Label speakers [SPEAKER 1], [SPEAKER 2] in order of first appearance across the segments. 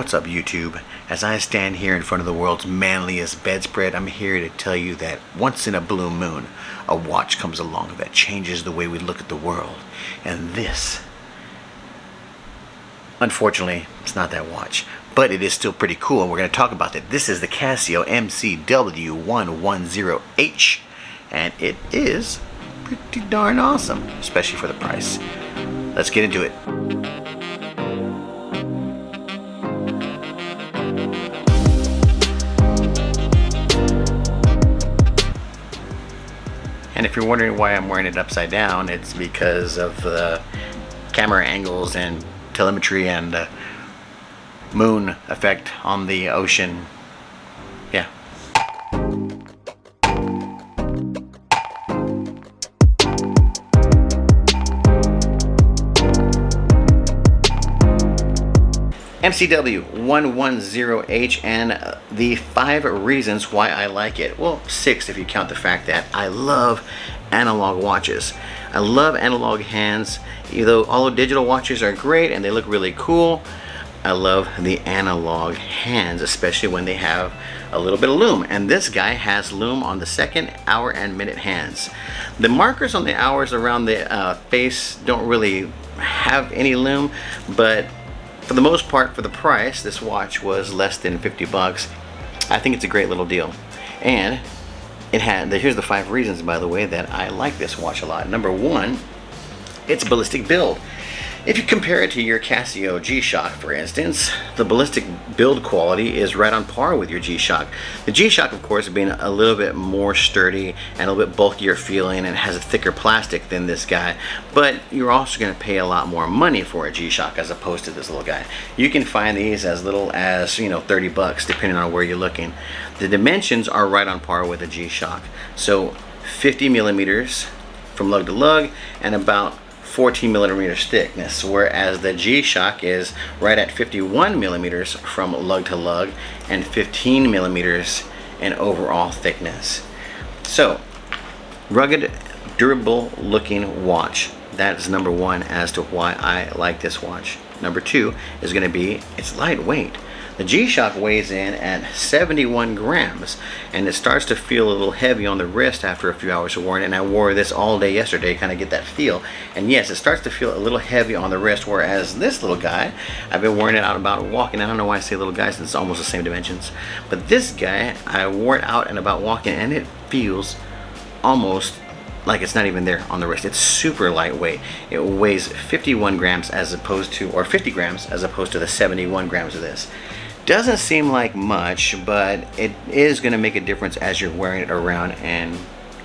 [SPEAKER 1] What's up, YouTube? As I stand here in front of the world's manliest bedspread, I'm here to tell you that once in a blue moon, a watch comes along that changes the way we look at the world. And this, unfortunately, it's not that watch, but it is still pretty cool, and we're going to talk about it. This is the Casio MCW-110H, and it is pretty darn awesome, especially for the price. Let's get into it. And if you're wondering why I'm wearing it upside down, it's because of the camera angles and telemetry and the moon effect on the ocean. Yeah. MCW-110H, and the 5 reasons why I like it. Well, 6 if you count the fact that I love analog watches. I love analog hands. Although digital watches are great and they look really cool, I love the analog hands, especially when they have a little bit of lume. And this guy has lume on the second, hour, and minute hands. The markers on the hours around the face don't really have any lume, but for the most part, for the price, this watch was less than 50 bucks. I think it's a great little deal. And here's the 5 reasons, by the way, that I like this watch a lot. Number 1, its ballistic build. If you compare it to your Casio G-Shock, for instance, the ballistic build quality is right on par with your G-Shock. The G-Shock, of course, being a little bit more sturdy and a little bit bulkier feeling and has a thicker plastic than this guy, but you're also going to pay a lot more money for a G-Shock as opposed to this little guy. You can find these as little as 30 bucks depending on where you're looking. The dimensions are right on par with a G-Shock, so 50 millimeters from lug to lug and about 14 millimeters thickness, whereas the G-Shock is right at 51 millimeters from lug to lug and 15 millimeters in overall thickness. So, rugged, durable looking watch. That is number 1 as to why I like this watch. Number 2 is going to be it's lightweight. The G-Shock weighs in at 71 grams, and it starts to feel a little heavy on the wrist after a few hours of wearing it. And I wore this all day yesterday, kind of get that feel. And yes, it starts to feel a little heavy on the wrist, whereas this little guy, I've been wearing it out about walking. I don't know why I say little guy since it's almost the same dimensions. But this guy, I wore it out and about walking, and it feels almost like it's not even there on the wrist. It's super lightweight. It weighs 51 grams as opposed to, or 50 grams as opposed to the 71 grams of this. Doesn't seem like much, but it is going to make a difference as you're wearing it around, and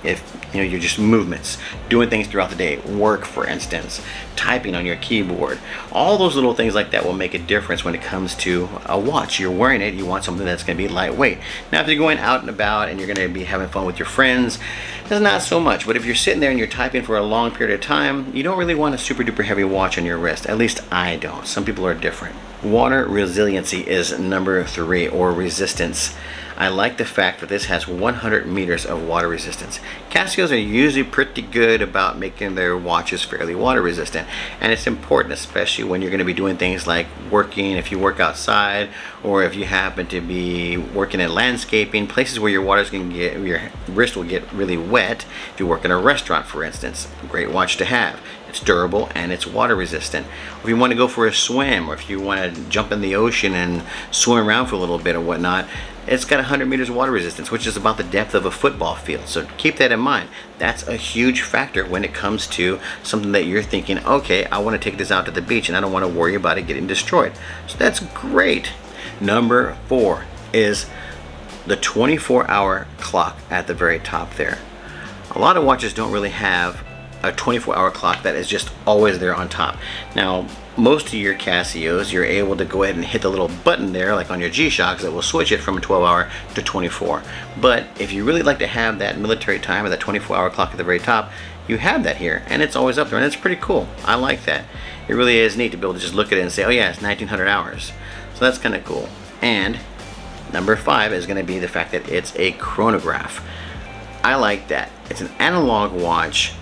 [SPEAKER 1] if you're just movements, doing things throughout the day, work for instance, typing on your keyboard, all those little things like that will make a difference when it comes to a watch. You're wearing it, you want something that's going to be lightweight. Now if you're going out and about and you're going to be having fun with your friends, it's not so much. But if you're sitting there and you're typing for a long period of time, you don't really want a super duper heavy watch on your wrist. At least I don't. Some people are different. Water resiliency is number 3, or resistance. I like the fact that this has 100 meters of water resistance. Casios are usually pretty good about making their watches fairly water resistant, and it's important, especially when you're going to be doing things like working, if you work outside, or if you happen to be working in landscaping, places where your your wrist will get really wet. If you work in a restaurant, for instance, a great watch to have. It's durable and it's water resistant. If you want to go for a swim, or if you want to jump in the ocean and swim around for a little bit or whatnot, it's got 100 meters of water resistance, which is about the depth of a football field. So keep that in mind. That's a huge factor when it comes to something that you're thinking, okay, I want to take this out to the beach and I don't want to worry about it getting destroyed. So that's great. Number 4 is the 24-hour clock at the very top there. A lot of watches don't really have a 24-hour clock that is just always there on top. Now, most of your Casios, you're able to go ahead and hit the little button there, like on your G-Shocks, that will switch it from a 12-hour to 24. But if you really like to have that military time or that 24-hour clock at the very top, you have that here, and it's always up there, and it's pretty cool. I like that. It really is neat to be able to just look at it and say, oh yeah, it's 1900 hours. So that's kind of cool. And number 5 is going to be the fact that it's a chronograph. I like that. It's an analog watch,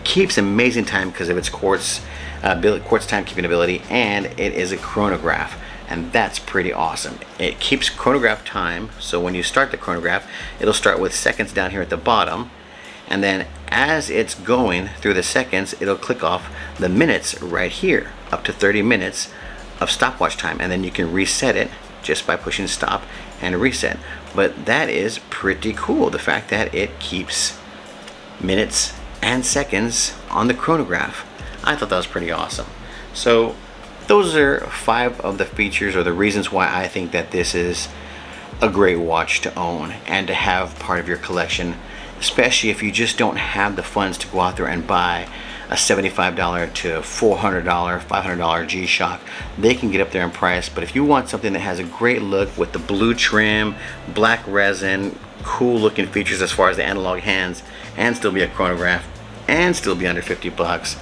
[SPEAKER 1] keeps amazing time because of its quartz timekeeping ability, and it is a chronograph. and that's pretty awesome. It keeps chronograph time, so when you start the chronograph, it'll start with seconds down here at the bottom, and then as it's going through the seconds, it'll click off the minutes right here, up to 30 minutes of stopwatch time, and then you can reset it just by pushing stop and reset. But that is pretty cool, the fact that it keeps minutes and seconds on the chronograph. I thought that was pretty awesome. So those are 5 of the features or the reasons why I think that this is a great watch to own and to have part of your collection, especially if you just don't have the funds to go out there and buy a $75 to $400, $500 G-Shock. They can get up there in price, but if you want something that has a great look with the blue trim, black resin, cool looking features as far as the analog hands, and still be a chronograph and still be under 50 bucks,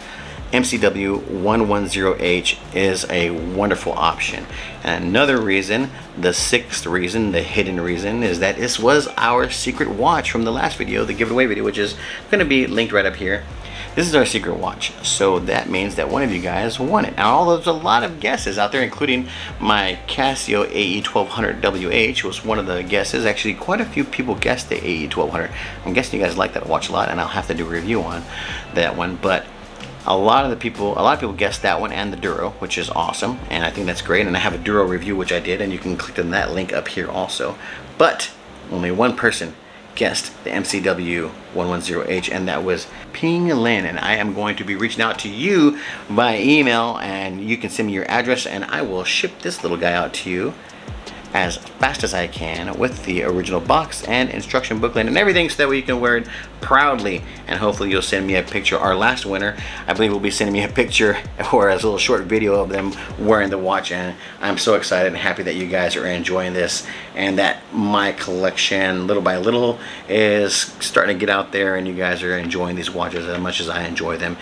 [SPEAKER 1] MCW-110H is a wonderful option. And another reason, the 6th reason, the hidden reason, is that this was our secret watch from the last video, the giveaway video, which is going to be linked right up here. This is our secret watch, so that means that one of you guys won it. Now, there's a lot of guesses out there, including my Casio AE1200WH was one of the guesses. Actually, quite a few people guessed the AE1200. I'm guessing you guys like that watch a lot, and I'll have to do a review on that one. But a lot of people guessed that one and the Duro, which is awesome, and I think that's great. And I have a Duro review, which I did, and you can click on that link up here also. But only one person guessed the MCW-110H, and that was Ping Lin, and I am going to be reaching out to you by email, and you can send me your address and I will ship this little guy out to you as fast as I can with the original box and instruction booklet and everything, so that way you can wear it proudly. And hopefully you'll send me a picture. Our last winner, I believe, will be sending me a picture or a little short video of them wearing the watch, and I'm so excited and happy that you guys are enjoying this and that my collection little by little is starting to get out there and you guys are enjoying these watches as much as I enjoy them.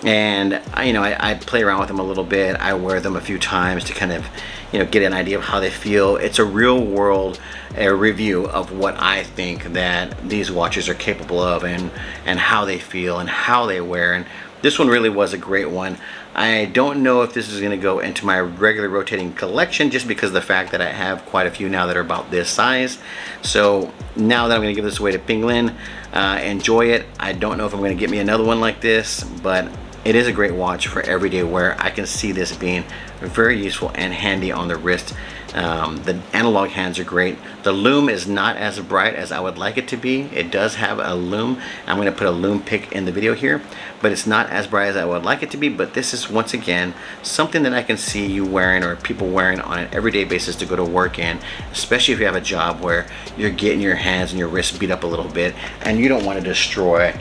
[SPEAKER 1] And I play around with them a little bit. I wear them a few times to kind of get an idea of how they feel. It's a real world review of what I think that these watches are capable of and how they feel and how they wear. And this one really was a great one. I don't know if this is going to go into my regular rotating collection, just because of the fact that I have quite a few now that are about this size. So now that I'm going to give this away to Ping Lin, enjoy it. I don't know if I'm going to get me another one like this, but it is a great watch for everyday wear. I can see this being very useful and handy on the wrist. The analog hands are great. The lume is not as bright as I would like it to be. It does have a lume. I'm going to put a lume pic in the video here, but it's not as bright as I would like it to be. But this is, once again, something that I can see you wearing or people wearing on an everyday basis to go to work in, especially if you have a job where you're getting your hands and your wrists beat up a little bit and you don't want to destroy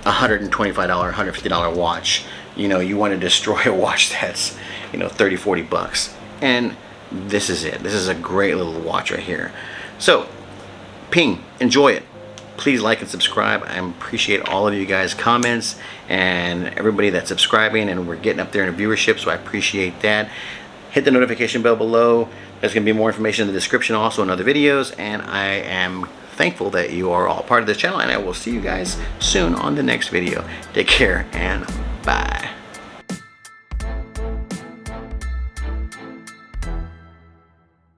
[SPEAKER 1] $125, $150 watch. You want to destroy a watch that's 30, 40 bucks. And this is it. This is a great little watch right here. So Ping, enjoy it. Please like and subscribe. I appreciate all of you guys' comments and everybody that's subscribing, and we're getting up there in viewership, so I appreciate that. Hit the notification bell below. There's going to be more information in the description also in other videos, and I am thankful that you are all part of this channel, and I will see you guys soon on the next video. Take care and bye.